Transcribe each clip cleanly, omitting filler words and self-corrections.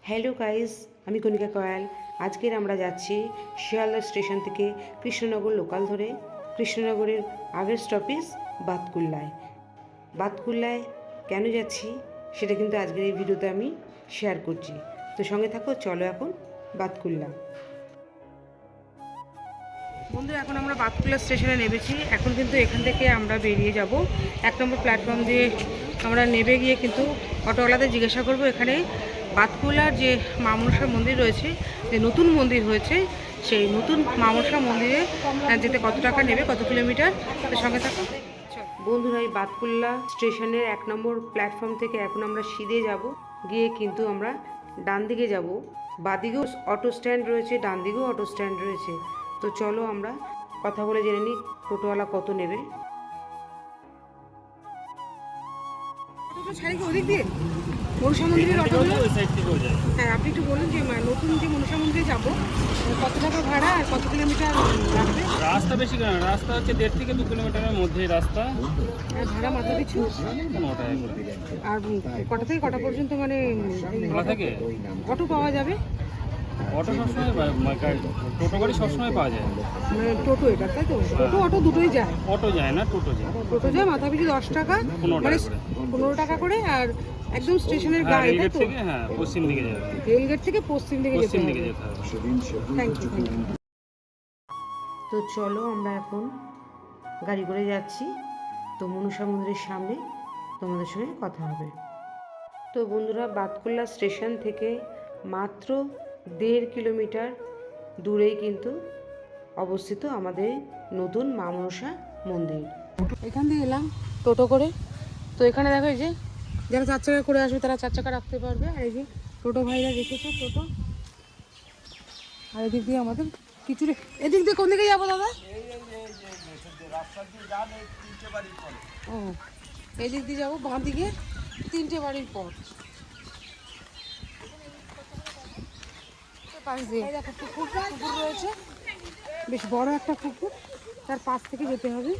Hello guys, আমি কণিকা কয়াল। আজকের আমরা যাচ্ছি শিয়ালদা স্টেশন থেকে কৃষ্ণনগর লোকাল ধরে কৃষ্ণনগরের আগের স্টপেজ বাতকুল্লায়। বাতকুল্লায় কেন যাচ্ছি সেটা কিন্তু আজকের এই ভিডিওতে আমি শেয়ার করছি। তো সঙ্গে থাকো, চলো এখন বাতকুল্লা। বন্ধুরা, এখন আমরা বাতকুল্লা স্টেশনে নেমেছি। এখন কিন্তু এখান থেকে আমরা বেরিয়ে যাব 1 নম্বর প্ল্যাটফর্ম দিয়ে। আমরা নেমে গিয়ে কিন্তু অটোওয়ালাদের জিজ্ঞাসা করব এখানে বাতকুল্লার যে মা মনসা মন্দির রয়েছে, যে নতুন মন্দির হয়েছে, সেই নতুন মা মনসা মন্দিরে যেতে কত টাকা নেবে, কত কিলোমিটার। তাদের সঙ্গে থাকো। বন্ধুরা, এই বাতকুল্লা স্টেশনের 1 নম্বর প্ল্যাটফর্ম থেকে এখন আমরা সিধে যাব। গিয়ে কিন্তু আমরা ডান দিকে যাব। বাঁদিকেও অটো স্ট্যান্ড রয়েছে, ডান দিকেও অটো স্ট্যান্ড রয়েছে। তো চলো আমরা কথা বলে জেনে নিই টোটোওয়ালা কত নেবে। ওদিক দিয়ে মনসা মন্দিরের অটোগুলো, হ্যাঁ আপনি একটু বলুন যে নতুন যে মনসা মন্দিরে যাবো কত টাকা ভাড়া আর কত কিলোমিটার লাগবে? রাস্তা বেশি কেন, রাস্তা হচ্ছে 1.5 থেকে 2 কিলোমিটারের মধ্যে রাস্তা। আর ভাড়া মাথা পিছু আর কটা থেকে কটা পর্যন্ত মানে থাকে অটো পাওয়া যাবে? অটো সবসময় টোটো গাড়ি সবসময় পাওয়া যায়। মানে টোটো এটা, তাই তো? টোটো অটো দুটোই যায়? অটো যায় না, টোটো যায়। টোটো যায় মাথা পিছু 10 টাকা, মানে 15 টাকা করে। আর একদম স্টেশনের গায়ে, তাই তো? হ্যাঁ, পশ্চিম দিকে যাবে। রেলগেট থেকে পশ্চিম দিকে যেতে হবে। Thank you. তো চলো আমরা এখন গাড়ি করে যাচ্ছি। তো মনসা মন্দিরের সামনে তোমাদের সঙ্গে কথা হবে। তো বন্ধুরা, বাতকুল্লা স্টেশন থেকে মাত্র 1.5 কিলোমিটার দূরেই কিন্তু অবস্থিত আমাদের নতুন মা মনসা মন্দির। এখান দিয়ে এলাম টোটো করে। তো এখানে দেখো, এই যে যারা 4 চাকা করে আসবে তারা 4 চাকা রাখতে পারবে। আর এই যে টোটো ভাইরা রেখেছে টোটো। আর এদিক দিয়ে আমাদের কিছু, এদিক দিয়ে কোন দিকে যাবো দাদা? ও, এদিক দিয়ে যাবো বাঁ দিকে, 3টে বাড়ির পর। পাশ দিয়ে দেখো পুকুর রয়েছে, বেশ বড় একটা পুকুর। তার পাশ থেকে যেতে হবে।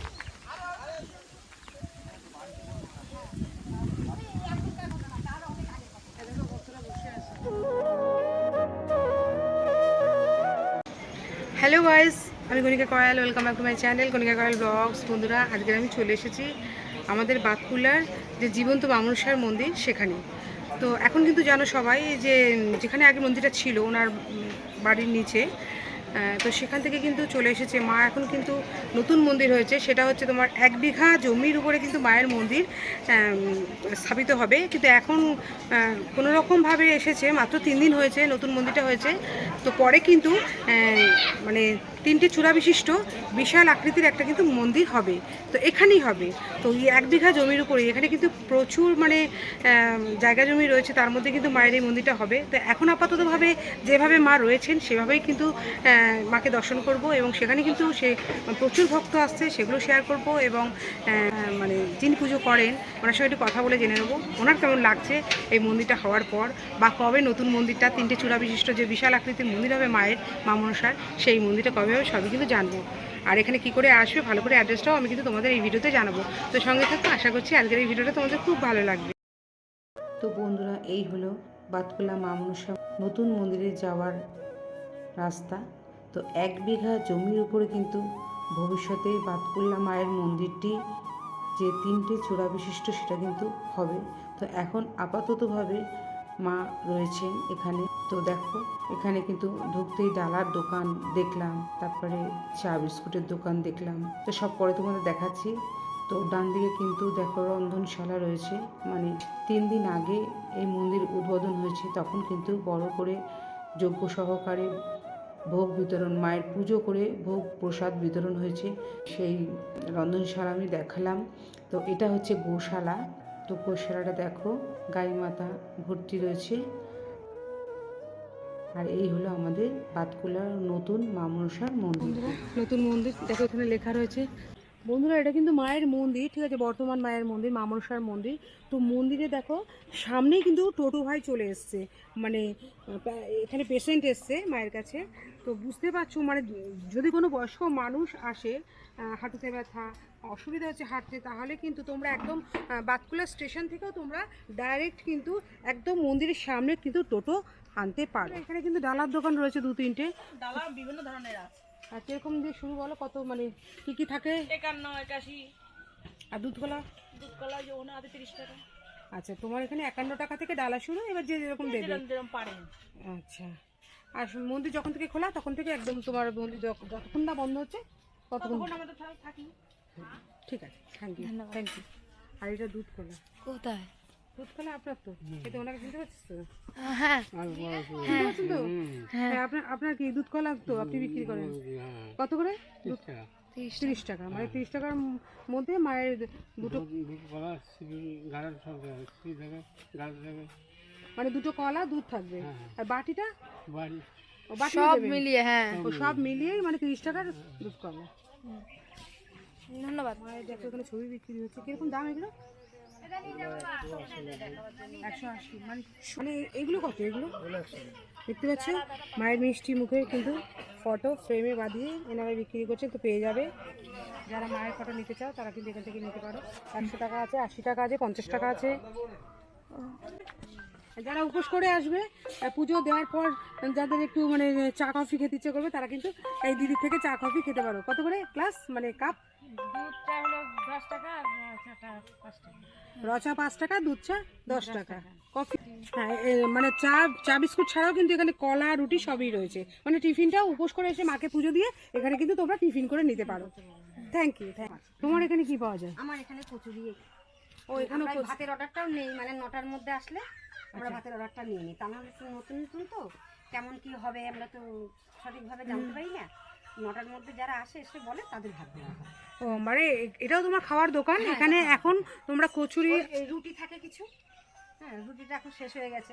হ্যালো গাইস, আমি Kanika Koyal. Welcome back to my channel Kanika Koyal blogs. বন্ধুরা, আজকে আমি চলে এসেছি আমাদের বাতকুল্লার যে জীবন্ত মা মনসার মন্দির সেখানে। তো এখন কিন্তু জানো সবাই যে যেখানে আগে মন্দিরটা ছিল ওনার বাড়ির নিচে, তো সেখান থেকে কিন্তু চলে এসেছে মা। এখন কিন্তু নতুন মন্দির হয়েছে, সেটা হচ্ছে তোমার 1 বিঘা জমির উপরে কিন্তু মায়ের মন্দির স্থাপিত হবে। কিন্তু এখন কোনো রকমভাবে এসেছে, মাত্র 3 দিন হয়েছে নতুন মন্দিরটা হয়েছে। তো পরে কিন্তু মানে 3টে চূড়া বিশিষ্ট বিশাল আকৃতির একটা কিন্তু মন্দির হবে। তো এখানেই হবে। তো এই 1 বিঘা জমির উপরে এখানে কিন্তু প্রচুর মানে জায়গা জমি রয়েছে, তার মধ্যে কিন্তু মায়ের এই মন্দিরটা হবে। তো এখন আপাততভাবে যেভাবে মা রয়েছেন সেভাবেই কিন্তু মাকে দর্শন করব। এবং সেখানে কিন্তু সে প্রচুর ভক্ত আসছে, সেগুলো শেয়ার করব। এবং মানে যিনি পুজো করেন ওনার সঙ্গে একটু কথা বলে জেনে নেবো ওনার কেমন লাগছে এই মন্দিরটা হওয়ার পর, বা কবে নতুন মন্দিরটা 3টে চূড়া বিশিষ্ট যে বিশাল আকৃতির মন্দির হবে মায়ের মা মনসার, সেই মন্দিরটা কবে হবে সবই কিন্তু জানবো। আর এখানে কি করে আসবে, ভালো করে অ্যাড্রেসটাও আমি কিন্তু তোমাদের এই ভিডিওতে জানাবো। তো সঙ্গে থাকো, আশা করছি আজকের এই ভিডিওটা তোমাদের খুব ভালো লাগবে। তো বন্ধুরা, এই হলো বাতকুল্লা মা মনসা নতুন মন্দিরে যাওয়ার রাস্তা। তো 1 বিঘা জমির উপরে কিন্তু ভবিষ্যতে বাতকুল্লা মায়ের মন্দিরটি যে 3টে চূড়া বিশিষ্ট সেটা কিন্তু হবে। তো এখন আপাততভাবে মা রয়েছেন এখানে। তো দেখো, এখানে কিন্তু ঢুকতেই ডালার দোকান দেখলাম, তারপরে চা বিস্কুটের দোকান দেখলাম। তো সব পরে তোমাদের দেখাচ্ছি। তো ডান দিকে কিন্তু দেখো রন্ধনশালা রয়েছে। মানে 3 দিন আগে এই মন্দির উদ্বোধন হয়েছে, তখন কিন্তু বড় করে যজ্ঞ সহকারে ভোগ বিতরণ, মায়ের পুজো করে ভোগ প্রসাদ বিতরণ হয়েছে। সেই রন্ধনশালা আমি দেখালাম। তো এটা হচ্ছে গোশালা। তো গোশালাটা দেখো, গাই মাতা ভর্তি রয়েছে। আর এই হলো আমাদের বাতকুল্লার নতুন মা মনসার মন্দির। নতুন মন্দির দেখো, এখানে লেখা রয়েছে বন্ধুরা এটা কিন্তু মায়ের মন্দির, ঠিক আছে, বর্তমান মায়ের মন্দির, মা মনসার মন্দির। তো মন্দিরে দেখো সামনেই কিন্তু টোটো ভাই চলে এসছে, মানে এখানে পেশেন্ট এসছে মায়ের কাছে। তো বুঝতে পারছো মানে যদি কোনো বয়স্ক মানুষ আসে, হাঁটুতে ব্যথা, অসুবিধা হচ্ছে হাঁটতে, তাহলে কিন্তু তোমরা একদম বাতকুলা স্টেশন থেকেও তোমরা ডাইরেক্ট কিন্তু একদম মন্দিরের সামনে কিন্তু টোটো আনতে পারো। এখানে কিন্তু ডালার দোকান রয়েছে 2-3টে ডালা বিভিন্ন ধরনের আছে। আর কিরকম দিয়ে শুরু বলো, কত মানে কি কি থাকে? 51, 81, আর দুধকলা? দুধকলা যৌন আছে 30 টাকা। আচ্ছা, তোমার এখানে 51 টাকা থেকে ডালা শুরু, এবার যে যেরকম দেবে। যেরকম যেরকম পারেন। আচ্ছা, আর মন্দির যখন থেকে খোলা তখন থেকে একদম তোমার মন্দির যতক্ষণ না বন্ধ হচ্ছে ততক্ষণ? তখন আমাদের থাকি। ঠিক আছে, থ্যাংক ইউ, থ্যাংক ইউ। আর এটা দুধ কলা? কোথায়? দুধ কলা আপনার তো, এটা ওনাকে চিনতে পারছিস তো? হ্যাঁ চিনতে পারছেন তো? হ্যাঁ, আপনার কি দুধ কলা তো আপনি বিক্রি করেন কত করে? 30 টাকা। মানে 30 টাকার মধ্যে মায়ের দুটো মানে দুটো কলা দুধ থাকবে। আর বাটিটা? ও, বাটিও সব দেবেন? মিলিয়ে, হ্যাঁ। ও, সব মিলিয়েই মানে 30 টাকার দুধ কলা। ধন্যবাদ। মায়ের দেখো এখানে ছবি বিক্রি হচ্ছে, কিরকম দাম এগুলো? 180। মানে এগুলো কত? এগুলো দেখতে পাচ্ছ মায়ের মিষ্টি মুখে কিন্তু ফটো ফ্রেমে বাঁধিয়ে এনারা বিক্রি করছে। তো পেয়ে যাবে, যারা মায়ের ফটো নিতে চাও তারা কিন্তু এখান থেকে নিতে পারো। 100 টাকা আছে, 80 টাকা আছে, 50 টাকা আছে। যারা উপোস করে আসবে, পুজো দেওয়ার পর যাদের একটু মানে চা কফি খেতে ইচ্ছে করবে, তারা কিন্তু এই দিদির থেকে চা কফি খেতে পারো। কত করে গ্লাস, মানে কাপ? দুধটা হলো 10 টাকা আর চাটা 5 টাকা। রচা 5 টাকা, দুধ চা 10 টাকা, কফি। হ্যাঁ, মানে চা বিস্কুট ছাড়াও কিন্তু এখানে কলা রুটি সবই রয়েছে। মানে টিফিনটাও উপোস করে এসে মাকে পুজো দিয়ে এখানে কিন্তু তোমরা টিফিন করে নিতে পারো। Thank you. তোমার এখানে কি পাওয়া যায়? আমার এখানে কচুরি। ও, এখানে আমরা ভাতের অর্ডারটাও নেই, মানে 9টার মধ্যে আসলে আমরা ভাতের অর্ডারটা নিয়ে নিই। তা নাহলে তো নতুন নতুন তো কেমন কি হবে আমরা তো সঠিকভাবে জানতে পারি না। 9টার মধ্যে যারা আসে এসে বলে তাদের ভাত দেওয়া হয়। ও, মানে এটাও তোমার খাওয়ার দোকান? এখানে এখন তোমরা কচুরি, এই রুটি থাকে কিছু, হ্যাঁ রুটিটা এখন শেষ হয়ে গেছে।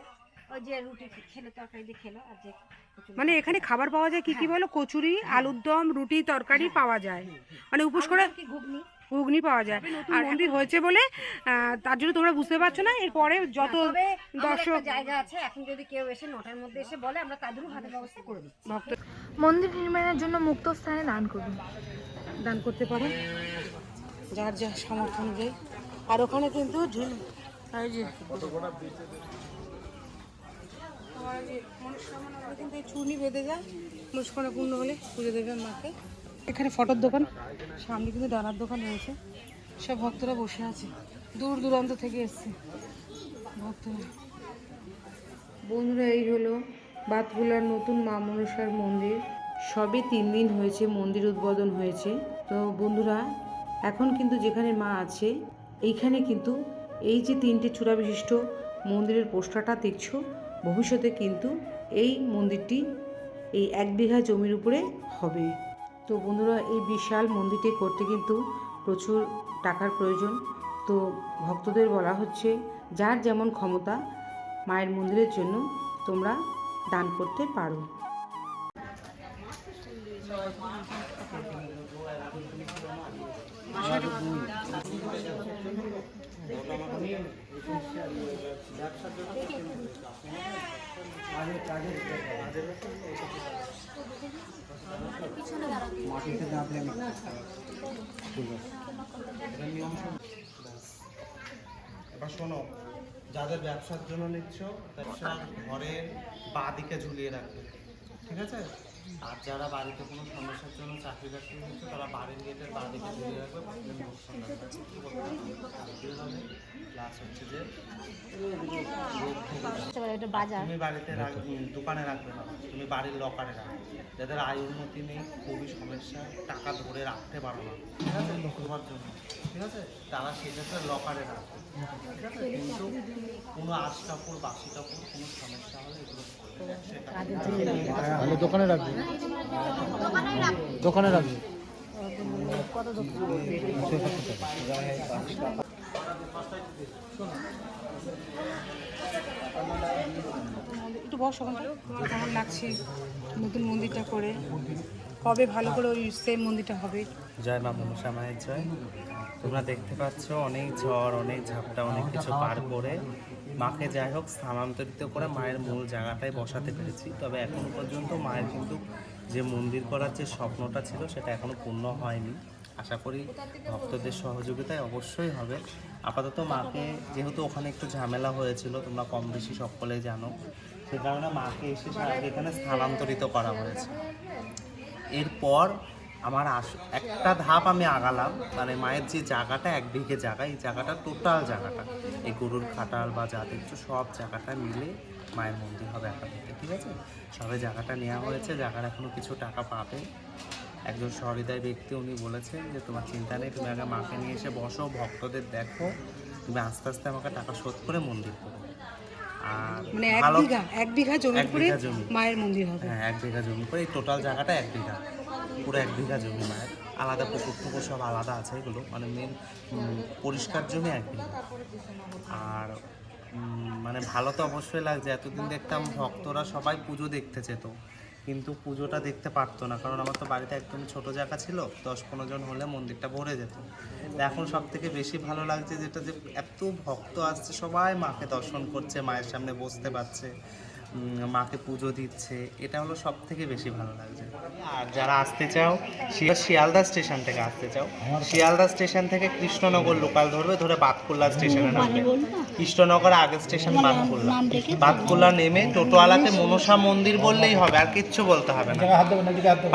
ওই যে রুটি খেলো, তরকারি দিয়ে খেলো, আর যে কচুরি। মানে এখানে খাবার পাওয়া যায় কি কি বলো? কচুরি, আলুর দম, রুটি, তরকারি পাওয়া যায়। মানে উপোস করে কি ঘুগনি ঘুগনি পাওয়া যায়। আর মন্দির হয়েছে বলে তার জন্য তোমরা বুঝতে পারছো না, এরপরে যত তবে দর্শক একটা জায়গা আছে, এখন যদি কেউ এসে 9টার মধ্যে এসে বলে আমরা তাদেরও ভাতের ব্যবস্থা করে দিই। ভক্ত মন্দির নির্মাণের জন্য মুক্ত স্থানে দান করুন। দান করতে পারো যার যা সামর্থ্য অনুযায়ী। আর ওখানে কিন্তু এই যে মনস্কামনা হলে কিন্তু এই চুনি বেঁধে যায়, মনস্কামনা পূর্ণ হলে পুজো দেবে মাকে। এখানে ফটোর দোকান, সামনে কিন্তু ডানার দোকান রয়েছে। সব ভক্তরা বসে আছে, দূর দূরান্ত থেকে এসছে ভক্তরা। বন্ধুরা, এই হলো বাতকুলার নতুন মা মনসার মন্দির। সবে 3 দিন হয়েছে মন্দির উদ্বোধন হয়েছে। তো বন্ধুরা, এখন কিন্তু যেখানে মা আছে এইখানে কিন্তু এই যে 3টে চূড়া বিশিষ্ট মন্দিরের পোস্টারটা দেখছো, ভবিষ্যতে কিন্তু এই মন্দিরটি এই 1 বিঘা জমির উপরে হবে। তো বন্ধুরা, এই বিশাল মন্দিরটি করতে কিন্তু প্রচুর টাকার প্রয়োজন। তো ভক্তদের বলা হচ্ছে যার যেমন ক্ষমতা মায়ের মন্দিরের জন্য তোমরা দান করতে পারো। এবার শোনো, যাদের ব্যবসার জন্য নিচ্ছ ব্যবসার ঘরের বাঁ দিকে ঝুলিয়ে রাখবে, ঠিক আছে? আর যারা বাড়িতে কোনো সমস্যার জন্য চাকরি বাকরি নিচ্ছ তারা বাড়ির গেটের বাঁ দিকে ঝুলিয়ে রাখবে। প্লাস হচ্ছে যে তুমি বাড়িতে দোকানে রাখবে না, তুমি বাড়ির লকারে রাখবে। যাদের আয় উন্নতি নেই, খুবই সমস্যা, টাকা ধরে রাখতে পারো না, ঠিক আছে, তোমার জন্য, ঠিক আছে, তারা সেক্ষেত্রে লকারে রাখবে, ঠিক আছে? কিন্তু কোনো আশ কাপড়, বাসি কাপড়, কোনো সমস্যা হলে এগুলো তাহলে দোকানে রাখবি, দোকানে রাখবি। একটু বস, তোমার কেমন লাগছে নতুন মন্দিরটা করে? কবে ভালো করে ওই সেম মন্দিরটা হবে? জয় মা মনসা মায়ের জয়। তোমরা দেখতে পাচ্ছ অনেক ঝড়, অনেক ঝাপটা, অনেক কিছু পার করে মাকে যাই হোক স্থানান্তরিত করে মায়ের মূল জায়গাটায় বসাতে পেরেছি। তবে এখনো পর্যন্ত মায়ের কিন্তু যে মন্দির করার যে স্বপ্নটা ছিল সেটা এখনো পূর্ণ হয়নি। আশা করি ভক্তদের সহযোগিতায় অবশ্যই হবে। আপাতত মাকে যেহেতু ওখানে একটু ঝামেলা হয়েছিল, তোমরা কম বেশি সকলেই জানো, সে কারণে মাকে এসে এখানে স্থানান্তরিত করা হয়েছে। এরপর আমার একটা ধাপ আমি আগালাম, মানে মায়ের যে জায়গাটা 1 বিঘে জায়গা, এই জায়গাটা টোটাল জায়গাটা এই গরুর খাটাল বা যা দেখছো সব জায়গাটা মিলে মায়ের মন্দির হবে একাধিক। ঠিক আছে, সবে জায়গাটা নেওয়া হয়েছে, জায়গার এখনো কিছু টাকা পাবে। একজন সহৃদয় ব্যক্তি উনি বলেছেন যে তোমার চিন্তা নেই, তুমি আগে মাকে নিয়ে এসে বসো, ভক্তদের দেখো, তুমি আস্তে আস্তে আমাকে টাকা শোধ করে মন্দির করো। আর মানে ভালো 1 বিঘা জমি 1 করে বিঘা জমি। মায়ের মন্দির হবে। হ্যাঁ, 1 বিঘা জমি করে এই টোটাল জায়গাটা 1 বিঘা, পুরো 1 বিঘা জমি মায়ের। আলাদা পুকুর টুকুর সব আলাদা আছে, এগুলো মানে মেন পরিষ্কার জমি 1 বিঘা। আর মানে ভালো তো অবশ্যই লাগছে। এতদিন দেখতাম ভক্তরা সবাই পুজো দেখতে যেত, কিন্তু পুজোটা দেখতে পারতো না, কারণ আমার তো বাড়িতে একদমই ছোটো জায়গা ছিল, 10-15 জন হলে মন্দিরটা ভরে যেত। এখন সব থেকে বেশি ভালো লাগছে যেটা, যে এত ভক্ত আসছে, সবাই মাকে দর্শন করছে, মায়ের সামনে বসতে পারছে, মাকে পুজো দিচ্ছে, এটা হলো সব থেকে বেশি ভালো লাগছে। আর যারা আসতে চাও, শিয়ালদা স্টেশন থেকে আসতে চাও, শিয়ালদা স্টেশন থেকে কৃষ্ণনগর লোকাল ধরবে, ধরে বাতকুল্লা স্টেশনে নামবে। কৃষ্ণনগর আগের স্টেশন বাতকুল্লা। বাতকুল্লা নেমে টোটোওয়ালাকে মনসা মন্দির বললেই হবে, আর কিচ্ছু বলতে হবে না।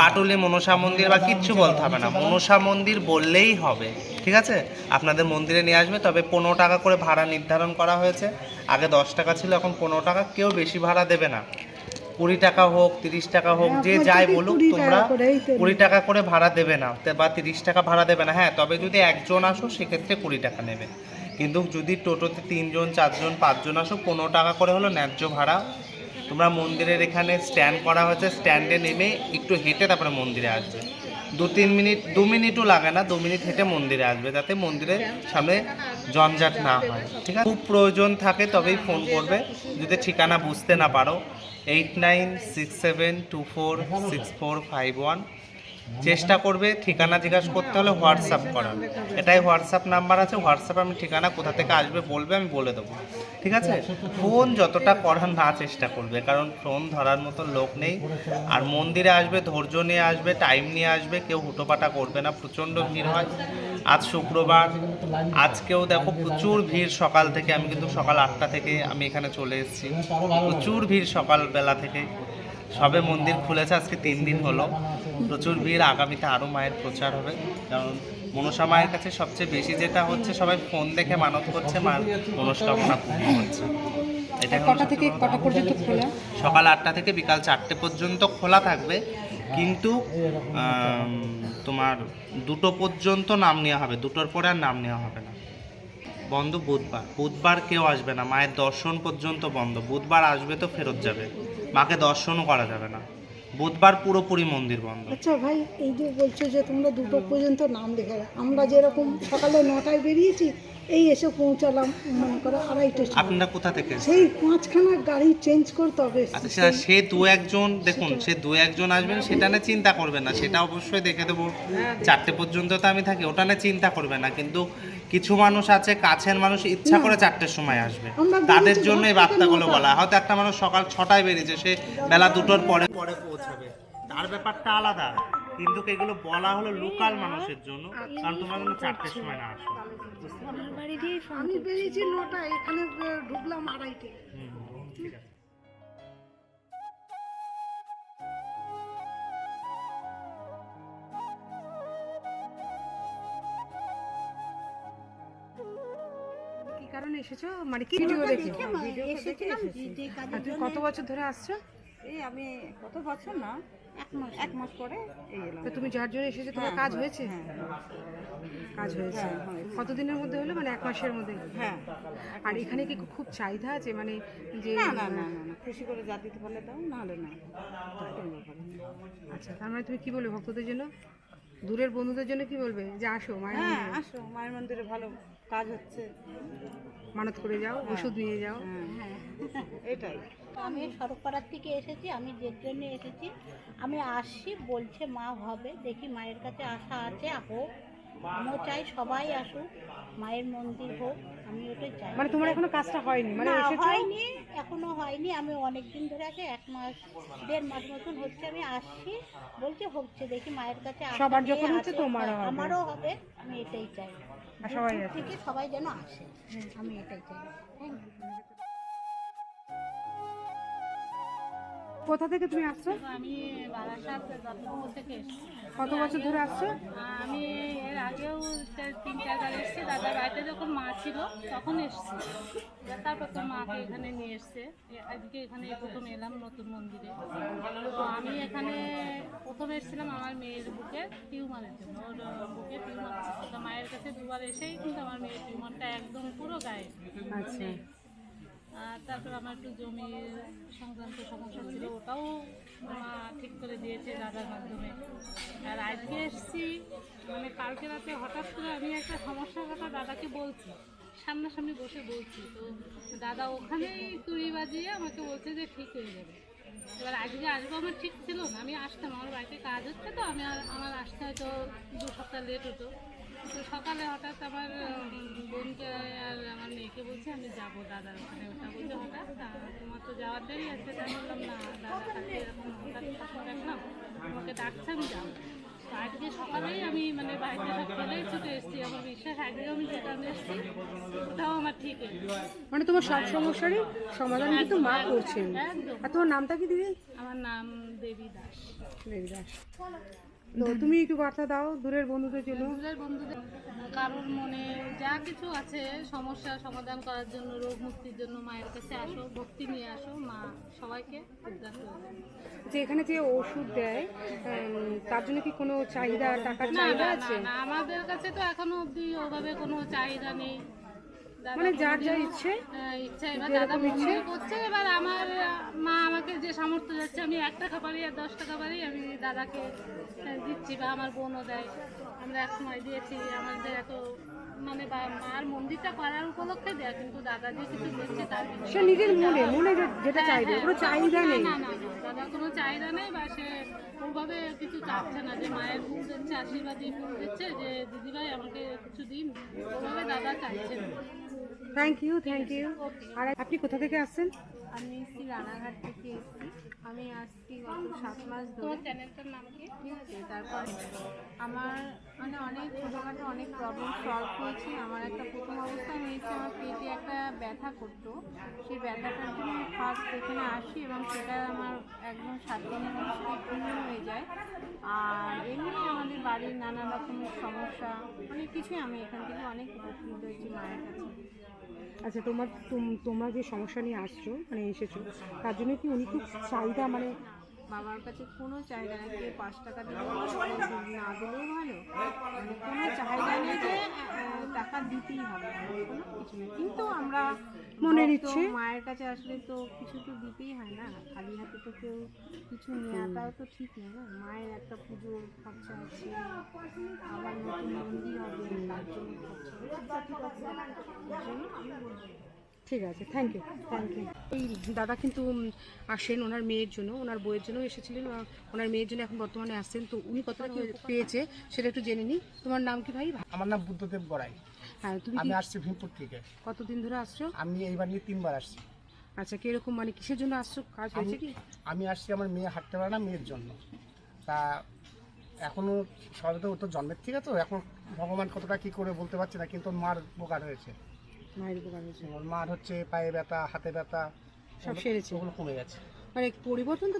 পাটুলি মনসা মন্দির বা কিচ্ছু বলতে হবে না, মনসা মন্দির বললেই হবে। ঠিক আছে, আপনাদের মন্দিরে নিয়ে আসবে। তবে 15 টাকা করে ভাড়া নির্ধারণ করা হয়েছে। আগে 10 টাকা ছিল, এখন 15 টাকা। কেউ বেশি ভাড়া দেবে না, 20 টাকা হোক 30 টাকা হোক, যে যাই বলুক, তোমরা 20 টাকা করে ভাড়া দেবে না বা 30 টাকা ভাড়া দেবে না। হ্যাঁ, তবে যদি একজন আসো সেক্ষেত্রে 20 টাকা নেবে, কিন্তু যদি টোটোতে 3 জন 4 জন 5 জন আসো 15 টাকা করে হলো ন্যায্য ভাড়া। তোমরা মন্দিরের এখানে স্ট্যান্ড করা হয়েছে, স্ট্যান্ডে নেমে একটু হেঁটে তারপরে মন্দিরে আসবে। 2-3 মিনিট, 2 মিনিটও লাগে না, 2 মিনিট হেঁটে মন্দিরে আসবে, যাতে মন্দিরের সামনে জঞ্জাট না হয়। ঠিক আছে, খুব প্রয়োজন থাকে তবেই ফোন করবে। যদি ঠিকানা বুঝতে না পারো, 8967246451 চেষ্টা করবে। ঠিকানা জিজ্ঞাসা করতে হলে হোয়াটসঅ্যাপ করার, এটাই হোয়াটসঅ্যাপ নাম্বার আছে। হোয়াটসঅ্যাপে আমি ঠিকানা কোথা থেকে আসবে বলবে, আমি বলে দেবো। ঠিক আছে, ফোন যতটা করার না চেষ্টা করবে, কারণ ফোন ধরার মতো লোক নেই। আর মন্দিরে আসবে, ধৈর্য নিয়ে আসবে, টাইম নিয়ে আসবে, কেউ হুটোপাটা করবে না। প্রচণ্ড ভিড় হয়। আজ শুক্রবার, আজকেও দেখো প্রচুর ভিড় সকাল থেকে। আমি কিন্তু সকাল 8টা থেকে আমি এখানে চলে এসেছি। প্রচুর ভিড় সকালবেলা থেকে, সবে মন্দির খুলেছে, আজকে 3 দিন হলো। প্রচুর ভিড়। আগামীতে আরও মায়ের প্রচার হবে, কারণ মনসা মায়ের কাছে সবচেয়ে বেশি যেটা হচ্ছে, সবাই ফোন দেখে মানত করছে, মার মনস্কামনা পূর্ণ হচ্ছে। এটা কটা থেকে কটা পর্যন্ত খোলা? সকাল 8টা থেকে বিকাল 4টে পর্যন্ত খোলা থাকবে, কিন্তু তোমার 2টো পর্যন্ত নাম নেওয়া হবে, 2টোর পরে আর নাম নেওয়া হবে না। বন্ধ বুধবার, বুধবার কেউ আসবে না, মায়ের দর্শন পর্যন্ত বন্ধ। বুধবার আসবে তো ফেরত যাবে, মাকে দর্শনও করা যাবে না। বুধবার পুরোপুরি মন্দির বন্ধ। আচ্ছা ভাই, এই যে বলছো যে তোমরা 2টো পর্যন্ত নাম লেখা, আমরা যেরকম সকালে 9টায় বেরিয়েছি, এই এসে পৌঁছালাম মনে করো 2:30টার সময়। আপনারা কোথা থেকে এসেছেন? সেই 5খানা গাড়ি চেঞ্জ করতে হবে। আচ্ছা, সে 2-1 দেখুন, সে 2-1 আসবেন, সেটা নিয়ে চিন্তা করবে না, সেটা অবশ্যই দেখে দেবো। 4টে পর্যন্ত তো আমি থাকি, ওটা নিয়ে চিন্তা করবে না। কিন্তু কিছু মানুষ আছে, কাছের মানুষ, ইচ্ছা করে 4টের সময় আসবে, তাদের জন্য এই বার্তাগুলো বলা। হয়তো একটা মানুষ সকাল 6টায় বেরিয়েছে, সে বেলা 2টোর পরে পৌঁছাবে, তার ব্যাপারটা আলাদা। কিন্তু এগুলো বলা হলো লোকাল মানুষের জন্য, কারণ তোমরা যেন 4টের সময় না আসো। আমি বেরিয়েছি 9টায়, এখানে ঢুকলাম 2:30টায়। ঠিক আছে। কি কারণে এসেছো, মানে কি ভিডিও দেখে? এসেছিলাম যে কাজে। আর তুমি কত বছর ধরে আসছো? এই আমি কত বছর না, 1 মাস পরে এই এলাম। তো তুমি যার জন্য এসেছো, তোমার কাজ হয়েছে? কাজ হয়েছে। কতদিনের মধ্যে হলো, মানে 1 মাসের মধ্যে? হ্যাঁ। আর এখানে কি খুব চাহিদা আছে, মানে যে না না না না, খুশি করে যা দিতে পারলে দাও, নাহলে না। কোনো ব্যাপার না। আচ্ছা, তার মানে তুমি কি বলবে ভক্তদের জন্য, দূরের বন্ধুদের জন্য কি বলবে, যে আসো মায়ের হ্যাঁ, মন্দিরে, আসো, মায়ের মন্দিরে ভালো কাজ হচ্ছে। মানত করে যাও, ওষুধ নিয়ে যাও। হ্যাঁ, এটাই। আমি সড়কপাড়ার থেকে এসেছি, আমি যে জন্য এসেছি আমি আসছি, বলছে মা হবে, দেখি মায়ের কাছে আশা আছে, হোক। আমিও চাই সবাই আসুক, মায়ের মন্দির হোক, আমি ওটাই চাই। মানে তোমার এখনো কাজটা হয়নি, মানে না, এসেছো? হয়নি, এখনো হয়নি। আমি অনেক দিন ধরে আছে, 1 মাস 1.5 মাস মতন হচ্ছে আমি আসছি, বলছে হচ্ছে, দেখি মায়ের কাছে আশা সবার নিয়ে যখন হচ্ছে আছে। তোমারও হবে। আমারও হবে, আমি এটাই চাই। আর সবাই দূর আসে। থেকে সবাই যেন আসে, আমি এটাই চাই। Thank you. কোথা থেকে তুমি আসছো? আমি বারাসাত দত্তপুর থেকে এসেছি। কত বছর ধরে আসছো? আমি এর আগেও 3-4 বার এসেছি। দাদার বাড়িতে যখন মা ছিল তখন এসেছি, তারপর তো মাকে এখানে নিয়ে এসছে। আজকে এখানে প্রথম এলাম নতুন মন্দিরে। তো আমি এখানে প্রথম এসেছিলাম আমার মেয়ের বুকে টিউমারের জন্য, ওর বুকে টিউমার ছিল। তো মায়ের কাছে 2 বার এসেই কিন্তু আমার মেয়ের টিউমারটা একদম পুরো গায়ে। আচ্ছা। আর তারপর আমার একটু জমির সংক্রান্ত সমস্যা ছিল, ওটাও মা ঠিক করে দিয়েছে দাদার মাধ্যমে। আর আজকে এসেছি, মানে কালকে রাতে হঠাৎ করে আমি একটা সমস্যার কথা দাদাকে বলছি, সামনাসামনি বসে বলছি। তো দাদা ওখানেই তুড়ি বাজিয়ে আমাকে বলছে যে ঠিক হয়ে যাবে। এবার আজকে আসবো আমার ঠিক ছিল না, আমি আসতাম, আমার বাড়িতে কাজ হচ্ছে, তো আমার আসতে হয়তো 2 সপ্তাহ লেট হতো। তো সকালে হঠাৎ আমার বোনকে আর আমার মেয়েকে বলছে আমি যাবো দাদার ওখানে। ওটা বলছে হঠাৎ তোমার তো যাওয়ার দেরি আছে। তাই বললাম না দাদা কাছে এরকম হঠাৎ দেখলাম আমাকে ডাকছে, আমি যাবো। তো আজকে সকালেই আমি মানে বাড়িতে সব ফেলেই ছুটে এসেছি। আমার বিশ্বাস আজকেও আমি যে কারণে এসেছি ওটাও আমার ঠিক হয়েছে। মানে তোমার সব সমস্যারই সমাধান কিন্তু মা করছেন। একদম। আর তোমার নামটা কি দিদি? আমার নাম দেবী দাস। দেবী দাস। তো তুমি একটু বার্তা দাও দূরের বন্ধুদের জন্য। দূরের বন্ধুদের কারোর মনে যা কিছু আছে সমস্যা সমাধান করার জন্য, রোগ মুক্তির জন্য মায়ের কাছে আসো, ভক্তি নিয়ে আসো, মা সবাইকে উদ্ধার করে দেয়। যে এখানে যে ওষুধ দেয় তার জন্য কি কোনো চাহিদা, টাকার না চাহিদা না আছে? না, আমাদের কাছে তো এখনো অবধি ওভাবে কোনো চাহিদা নেই। দাদা মানে যার যা কোনোদিনও, ইচ্ছে ইচ্ছা, এবার যেরকম দাদা ইচ্ছে। মনে করছে। এবার আমার মা আমাকে যে সামর্থ্য যাচ্ছে, আমি 1 টাকা পারি আর 10 টাকা পারি আমি দাদাকে দিচ্ছি, বা আমার বোনও দেয়। আমরা এক সময় দিয়েছি, আমাদের এত মানে মার মন্দিরটা করার উপলক্ষে দেয়া, কিন্তু দাদা যে কিছু দিচ্ছে তার কিছু সে নিজের মনে যেটা চাইবে, কোনো চাহিদা নেই। না না না, দাদা কোনো চাহিদা নেই, বা সে ওভাবে কিছু চাচ্ছে না যে মায়ের ফুল দিচ্ছে, আশীর্বাদী ফুল দিচ্ছে যে দিদিভাই আমাকে কিছু দিন, ওভাবে দাদা চাইছে না। Thank you, thank you. আর আপনি কোথা থেকে আসছেন? আমি এসেছি রানাঘাট থেকে এসেছি। আমি আসছি গত 7 মাস ধরে। তোমার চ্যানেলটার নাম কি? ঠিক আছে, তারপর আমার মানে অনেক ছোটোখাটো অনেক প্রবলেম সলভ হয়েছে। আমার একটা প্রথম অবস্থায় হয়েছে, আমার পেটে একটা ব্যথা করতো। সেই ব্যথাটার জন্য ফার্স্ট এখানে আসি এবং সেটা আমার একদম 7 দিনের মধ্যে পূর্ণ হয়ে যায়। আর এমনি আমাদের বাড়ির নানা রকমের সমস্যা অনেক কিছুই আমি এখান থেকে অনেক উপকৃত হয়েছি মায়ের কাছে। আচ্ছা, তোমরা যে সমস্যা নিয়ে আসছো, মানে এসেছো, তার জন্য কি উনি খুব চাহিদা, মানে বাবার কাছে কোনো চাহিদা নেই, কেউ 5 টাকা দিলেও ভালো, না দিলেও ভালো, মানে কোনো চাহিদা নেই যে টাকা দিতেই হবে, কোনো কিছু নেই। কিন্তু আমরা মনের ভক্ত, ইচ্ছে। মায়ের কাছে আসলে তো কিছু তো দিতেই হয় না, খালি হাতে তো কেউ কিছু নেওয়াটাও তো ঠিক না, না। মায়ের একটা পুজোর খরচা আছে, আবার নতুন মন্দির হবে, তার জন্য খরচা আছে, ঠিক আছে, এর জন্য আমি বলবো। ঠিক আছে, থ্যাংক ইউ, থ্যাংক ইউ। এই দাদা কিন্তু আসেন ওনার মেয়ের জন্য, ওনার বইয়ের জন্য এসেছিলেন, ওনার মেয়ের জন্য এখন বর্তমানে আসছেন। তো উনি কতটা কি পেয়েছে সেটা একটু জেনে নিই। তোমার নাম কি ভাই? আমার নাম বুদ্ধদেব গড়াই। হ্যাঁ, তুমি আমি কি আসছি ভীমপুর থেকে। কতদিন ধরে আসছো? আমি এইবার নিয়ে 3 বার আসছি। আচ্ছা, কিরকম মানে কিসের জন্য আসছো? কাজ হয়েছে কি? আমি আসছি আমার মেয়ে হাঁটতে পারে না, মেয়ের জন্য। তা এখনও সবে তো ও তো জন্মের থেকে, তো এখন ভগবান কতটা কী করে বলতে পারছি না, কিন্তু ওর মার উপকার হয়েছে। মায়ের উপকার হয়েছে, ওর মার হচ্ছে পায়ে ব্যথা, হাতে ব্যথা সব সেরেছে, ওগুলো কমে গেছে। মানে পরিবর্তন তো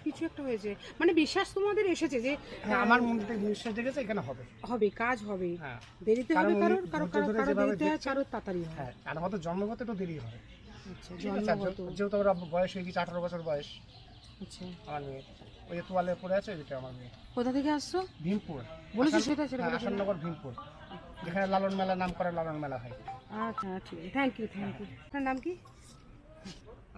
কিছু একটা হয়েছে, মানে বিশ্বাস তোমাদের এসেছে যে হ্যাঁ, আমার মধ্যে নিঃশ্বাস দেখেছে এখানে হবে, হবে, কাজ হবে। হ্যাঁ, দেরিতে হবে, কারণ উনি কারোর ধৈর্য ধরে যেভাবে দেরিতে হয়, দেখছে। কারোর তাড়াতাড়ি হয়। হ্যাঁ, আর আমাদের জন্মগত একটু দেরি হয়। আচ্ছা, ঠিক আছে, আর জন্মগত। যেহেতু ওর বয়স হয়ে গেছে 18 বছর বয়স আচ্ছা, আমার মেয়ে, ওই যে তোয়ালে পড়ে আছে, ওইটা আমার মেয়ে। কোথা থেকে আসছো? ভীমপুর বলেছি সেটা বলেছি। আসাননগর ভীমপুর, যেখানে লালন মেলা নাম করা লালন মেলা হয়। আচ্ছা, ঠিক আছে, থ্যাংক ইউ, থ্যাংক ইউ। আপনার নাম কি?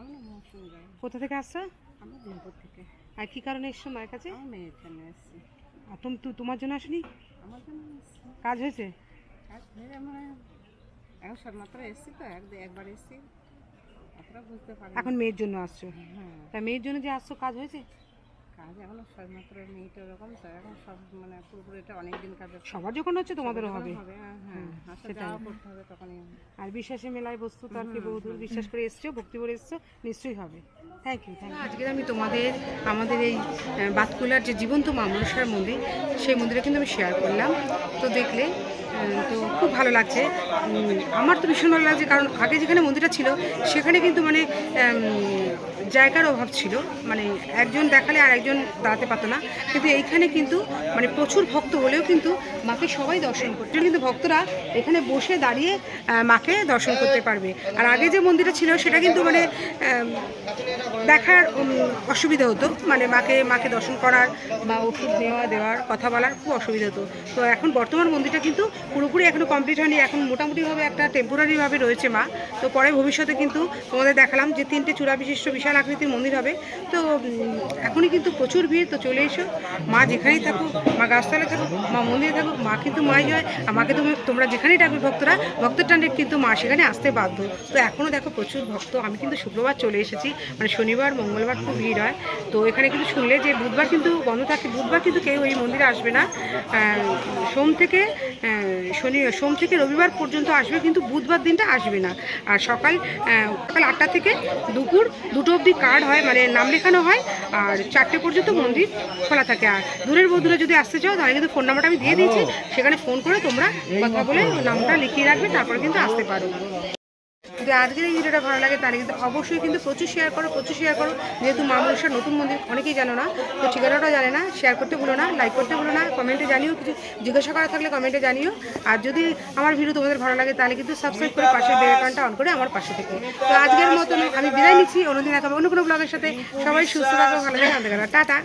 আমি মৌসুম গাই, কোথা থেকে আসছো? আমি দিনপুর থেকে। আর কি কারণে এসছো মায়ের কাছে? আমি মেয়ের জন্য এসেছি, আর তোমার জন্য আসনি? আমার জন্য এসেছি। কাজ হয়েছে? কাজ হয়ে আমরা এখন সবমাত্র এসেছি, তো একবার এসেছি, অতটা বুঝতে পারি এখন মেয়ের জন্য আসছো? হ্যাঁ তা মেয়ের জন্য যে আসছো কাজ হয়েছে? কাজ এখনো সবেমাত্র মেয়েটা ওরকম তো এখন সব মানে পুরোপুরি এটা অনেক দিন কাজ সবার যখন হচ্ছে তোমাদেরও হবে। হ্যাঁ আসলে সেটাই। যাওয়া করতে হবে তখনই হবে। আর বিশ্বাসে মেলায় বস্তু তার কি বহুদূর, বিশ্বাস করে এসছো, ভক্তি করে এসছো, নিশ্চয়ই হবে। Thank you. আজকে আমি তোমাদের আমাদের এই বাতকুলার যে জীবন্ত মা মনসার মন্দির, সেই মন্দিরে কিন্তু আমি শেয়ার করলাম। তো দেখলে তো খুব ভালো লাগছে। আমার তো ভীষণ ভালো লাগছে, কারণ আগে যেখানে মন্দিরটা ছিল সেখানে কিন্তু মানে জায়গার অভাব ছিল, মানে একজন দেখালে আর একজন দাঁড়াতে পারতো না। কিন্তু এইখানে কিন্তু মানে প্রচুর ভক্ত হলেও কিন্তু মাকে সবাই দর্শন করছে, কিন্তু ভক্তরা এখানে বসে দাঁড়িয়ে মাকে দর্শন করতে পারবে। আর আগে যে মন্দিরটা ছিল সেটা কিন্তু মানে দেখার অসুবিধা হতো, মানে মাকে দর্শন করার বা ওষুধ দেওয়ার কথা বলার খুব অসুবিধা হতো। তো এখন বর্তমান মন্দিরটা কিন্তু পুরোপুরি এখনও কমপ্লিট হয়নি, এখন মোটামুটিভাবে একটা টেম্পোরারিভাবে রয়েছে মা। তো পরে ভবিষ্যতে কিন্তু তোমাদের দেখালাম যে 3টে চূড়া বিশিষ্ট বিশাল আকৃতির মন্দির হবে। তো এখনই কিন্তু প্রচুর ভিড়, তো চলে এসো। মা যেখানেই থাকুক, মা গাছতলায় থাকুক, মা মন্দিরে থাকুক, মা কিন্তু মাই হয়। আর মাকে তোমরা যেখানেই ডাকবে ভক্তরা, ভক্তের টানে কিন্তু মা সেখানে আসতে বাধ্য। তো এখনও দেখো প্রচুর ভক্ত। আমি কিন্তু শুক্রবার চলে এসেছি, মানে শনিবার মঙ্গলবার খুব ভিড় হয়। তো এখানে কিন্তু শুনলে যে বুধবার কিন্তু বন্ধ থাকে, বুধবার কিন্তু কেউ এই মন্দিরে আসবে না। সোম থেকে রবিবার পর্যন্ত আসবে, কিন্তু বুধবার দিনটা আসবে না। আর সকাল 8টা থেকে দুপুর 2টো অবধি কার্ড হয়, মানে নাম লেখানো হয়, আর 4টে পর্যন্ত মন্দির খোলা থাকে। আর দূরের বন্ধুরা যদি আসতে চাও তাহলে কিন্তু ফোন নাম্বারটা আমি দিয়ে দিয়েছি, সেখানে ফোন করে তোমরা কথা বলে নামটা লিখিয়ে রাখবে, তারপরে কিন্তু আসতে পারো। যদি আজকের এই ভিডিওটা ভালো লাগে তাহলে কিন্তু অবশ্যই কিন্তু প্রচুর শেয়ার করো। যেহেতু মা মনসার নতুন মন্দির অনেকেই জানো না, তো ঠিকানাটা জানে না, শেয়ার করতে ভুলো না, লাইক করতে ভুলো না, কমেন্টে জানিও, কিছু জিজ্ঞাসা করা থাকলে কমেন্টে জানিও। আর যদি আমার ভিডিও তোমাদের ভালো লাগে তাহলে কিন্তু সাবস্ক্রাইব করে পাশের বেল আইকনটা অন করে আমার পাশে থেকে। তো আজকের মতন আমি বিদায় নিচ্ছি, অন্যদিন অন্য কোনো ব্লগের সাথে। সবাই সুস্থ থাকো, ভালো থাকো, টাটা।